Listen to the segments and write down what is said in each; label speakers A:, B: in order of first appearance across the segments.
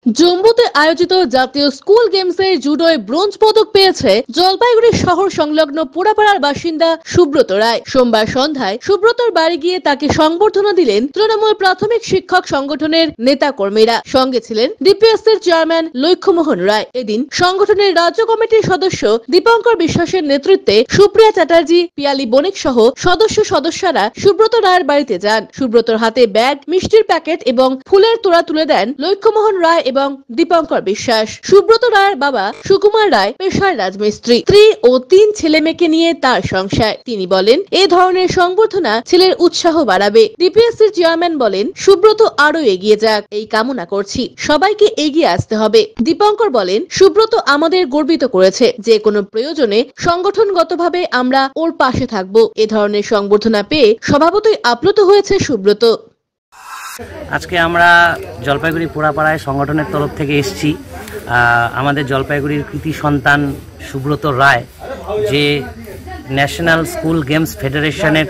A: জম্মুতে আয়োজিত জাতীয় স্কুল গেমসে জুডোয় ব্রোঞ্জ পদক পেয়েছে জলপাইগুড়ি শহর সংলগ্ন পোড়াপাড়ার বাসিন্দা সুব্রত রায়। সোমবার সন্ধ্যায় সুব্রতর বাড়ি গিয়ে তাকে সংবর্ধনা দিলেন তৃণমূল প্রাথমিক শিক্ষক সংগঠনের নেতা কর্মীরা। সঙ্গে ছিলেন ডিপিএসসির চেয়ারম্যান লক্ষ্যমোহন রায়। এদিন সংগঠনের রাজ্য কমিটির সদস্য দীপঙ্কর বিশ্বাসের নেতৃত্বে সুপ্রিয়া চ্যাটার্জি, পিয়ালি বণিক সহ সদস্যরা সুব্রত রায়ের বাড়িতে যান। সুব্রতর হাতে ব্যাগ, মিষ্টির প্যাকেট এবং ফুলের তোড়া তুলে দেন লক্ষ্যমোহন রায় এবং দীপঙ্কর বিশ্বাস। সুব্রত রায়ের বাবা সুকুমার রায় পেশার রাজমিস্ত্রি। স্ত্রী ও 3 ছেলে মেয়েকে নিয়ে তার সংসার। তিনি বলেন, এই ধরনের সংবর্ধনা ছেলের উৎসাহ বাড়াবে। ডিপিএসসির চেয়ারম্যান বলেন, সুব্রত আরো এগিয়ে যাক এই কামনা করছি। সবাইকে এগিয়ে আসতে হবে। দীপঙ্কর বলেন, সুব্রত আমাদের গর্বিত করেছে। যে কোনো প্রয়োজনে সংগঠনগতভাবে আমরা ওর পাশে থাকব। এ ধরনের সংবর্ধনা পেয়ে স্বভাবতই আপ্লুত হয়েছে সুব্রত।
B: আজকে আমরা জলপাইগুড়ি পোড়াপাড়ায় সংগঠনের তরফ থেকে এসেছি। আমাদের জলপাইগুড়ির কৃতি সন্তান সুব্রত রায়, যে ন্যাশনাল স্কুল গেমস ফেডারেশনের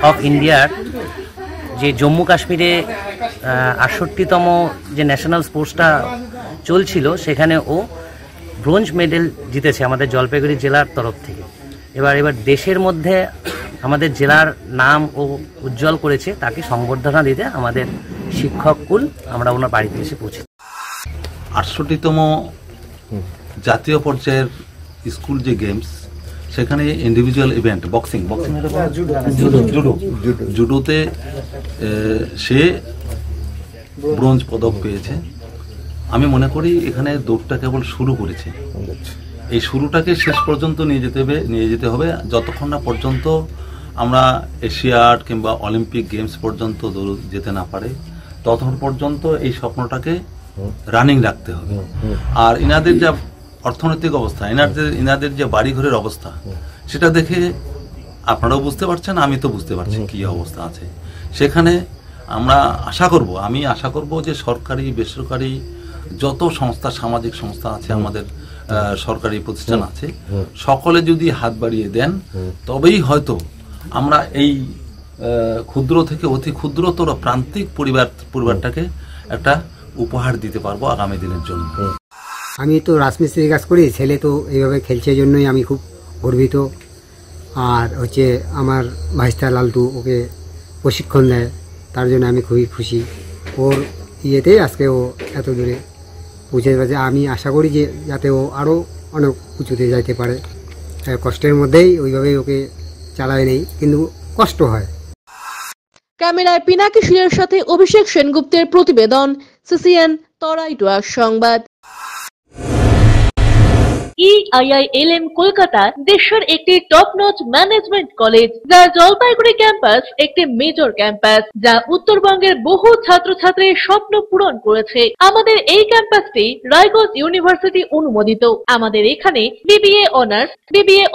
B: অফ ইন্ডিয়ার যে জম্মু কাশ্মীরে 68তম যে ন্যাশনাল স্পোর্টসটা চলছিল, সেখানে ও ব্রোঞ্জ মেডেল জিতেছে আমাদের জলপাইগুড়ি জেলার তরফ থেকে। এবার দেশের মধ্যে আমাদের জেলার নাম ও উজ্জ্বল করেছে। তাকে সংবর্ধনা দিতে আমাদের শিক্ষক কুল আমরা ওনার বাড়িতে এসে পৌঁছে।
C: 68তম জাতীয় পর্যায়ের স্কুল যে গেমস, সেখানে ইন্ডিভিজুয়াল ইভেন্ট জুডোতে সে ব্রোঞ্জ পদক পেয়েছে। আমি মনে করি এখানে দৌড়টা কেবল শুরু করেছে। এই শুরুটাকে শেষ পর্যন্ত নিয়ে যেতে হবে। যতক্ষণ না পর্যন্ত আমরা এশিয়াড কিংবা অলিম্পিক গেমস পর্যন্ত যেতে না পারে, ততক্ষণ পর্যন্ত এই স্বপ্নটাকে রানিং রাখতে হবে। আর ইনাদের যা অর্থনৈতিক অবস্থা, ইনাদের যে বাড়িঘরের অবস্থা, সেটা দেখে আপনারাও বুঝতে পারছেন, আমি তো বুঝতে পারছি কি অবস্থা আছে সেখানে। আমি আশা করব যে সরকারি বেসরকারি যত সংস্থা, সামাজিক সংস্থা আছে, আমাদের সরকারি প্রতিষ্ঠান আছে, সকলে যদি হাত বাড়িয়ে দেন, তবেই হয়তো আমরা এই ক্ষুদ্র থেকে অতি ক্ষুদ্রতর প্রান্তিক পরিবারটাকে একটা উপহার দিতে পারবো আগামী দিনের জন্য।
D: আমি তো রাজমিস্ত্রির কাজ করি, ছেলে তো এইভাবে খেলছে, জন্যই আমি খুব গর্বিত। আর আমার ভাইস্তা লালটু ওকে প্রশিক্ষণ দেয়, তার জন্য আমি খুবই খুশি। ওর ইয়েতেই আজকে ও এত দূরে পৌঁছে গেছে। আমি আশা করি যে যাতে ও আরও অনেক উঁচুতে যাইতে পারে। কষ্টের মধ্যেই ওইভাবেই ওকে চালায় নেই, কিন্তু কষ্ট হয়।
A: ক্যামেরায় পিনাকি শিলের সাথে অভিষেক সেনগুপ্তের প্রতিবেদন, সিসিএন তরাইটুয়া সংবাদ। EIILM কলকাতা দেশের একটি টপ নচ ম্যানেজমেন্ট কলেজ, যার জলপাইগুড়ি ক্যাম্পাস একটি মেজর ক্যাম্পাস, যা উত্তরবঙ্গের বহু ছাত্রছাত্রীর স্বপ্ন পূরণ করেছে। আমাদের এই ক্যাম্পাসটি রায়গঞ্জ ইউনিভার্সিটি অনুমোদিত। আমাদের এখানে BBA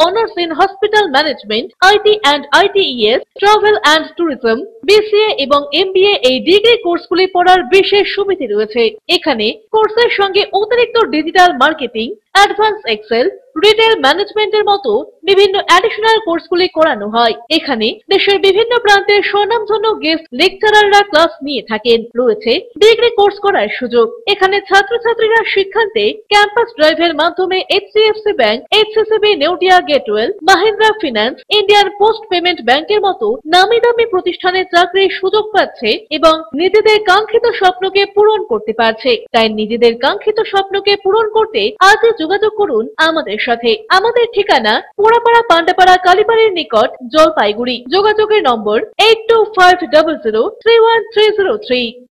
A: honours in hospital management, IT and ITES, travel and tourism, BCA এবং MBA এই ডিগ্রি কোর্সগুলি পড়ার বিশেষ সুবিধা রয়েছে। এখানে কোর্সের সঙ্গে অতিরিক্ত digital marketing, advance excel, retail ম্যানেজমেন্টের মতো বিভিন্ন অ্যাডিশনাল কোর্সগুলি করানো হয়। এখানে দেশের বিভিন্ন প্রান্তের স্বনামধন্য গেস্ট লেকচারাররা ক্লাস নিয়ে থাকেন। রয়েছে ডিগ্রি কোর্স করার সুযোগ। এখানে ছাত্রছাত্রীরা শিক্ষান্তে ক্যাম্পাস ড্রাইভের মাধ্যমে HDFC bank, HCCB Neotia Getwell, Mahindra finance, Indian post payment ব্যাংকের মতো নামি দামি প্রতিষ্ঠানে চাকরির সুযোগ পাচ্ছে এবং নিজেদের কাঙ্ক্ষিত স্বপ্নকে পূরণ করতে পারছে। তাই নিজেদের কাঙ্ক্ষিত স্বপ্নকে পূরণ করতে আজই যোগাযোগ করুন আমাদের সাথে। আমাদের ঠিকানা পোড়াপাড়া পান্ডাপাড়া কালীবাড়ির নিকট, জলপাইগুড়ি। যোগাযোগের নম্বর 8250031303।